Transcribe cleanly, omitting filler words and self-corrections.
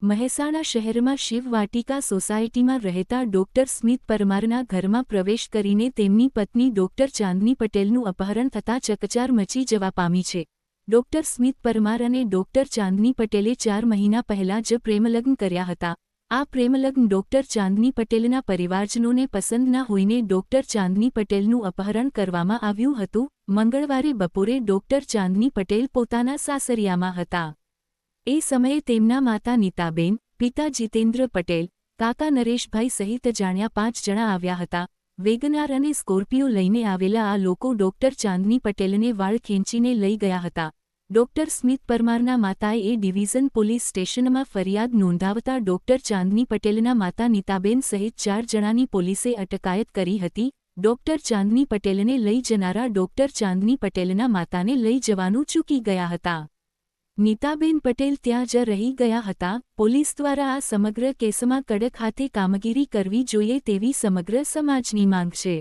મહેસાણા શહેરમાં શિવ વાટિકા સોસાયટીમાં રહેતા ડોક્ટર સ્મિત પરમારના ઘરમાં પ્રવેશ કરીને તેમની પત્ની ડોક્ટર ચાંદની પટેલનું અપહરણ થતાં ચકચાર મચી જવા પામી છે। ડોક્ટર સ્મિત પરમાર અને ડોક્ટર ચાંદની પટેલે 4 મહિના પહેલા જ પ્રેમલગ્ન કર્યા હતા। આ પ્રેમલગ્ન ડોક્ટર ચાંદની પટેલના પરિવારજનોને પસંદ ન હોઈને ડોક્ટર ચાંદની પટેલનું અપહરણ કરવામાં આવ્યું હતું। મંગળવારે બપોરે ડોક્ટર ચાંદની પટેલ પોતાના સાસરિયામાં હતા। એ સમયે તેમના માતા નીતાબેન, પિતા જીતેન્દ્ર પટેલ, કાકા નરેશભાઈ સહિત જાણ્યા 5 જણા આવ્યા હતા। વેગનાર અને સ્કોર્પિયો લઈને આવેલા આ લોકો ડોક્ટર ચાંદની પટેલને વાળ ખેંચીને લઈ ગયા હતા। ડોક્ટર સ્મિત પરમારના માતાએ એ ડિવિઝન પોલીસ સ્ટેશનમાં ફરિયાદ નોંધાવતા ડોક્ટર ચાંદની પટેલના માતા નીતાબેન સહિત 4 જણાની પોલીસે અટકાયત કરી હતી। ડોક્ટર ચાંદની પટેલને લઈ જનારા ડોક્ટર ચાંદની પટેલના માતાને લઈ જવાનું ચૂકી ગયા હતા। નીતાબેન પટેલ ત્યાં જ રહી ગયા હતા। પોલીસ દ્વારા આ સમગ્ર કેસમાં કડક હાથે કામગીરી કરવી જોઈએ તેવી સમગ્ર સમાજની માંગ છે।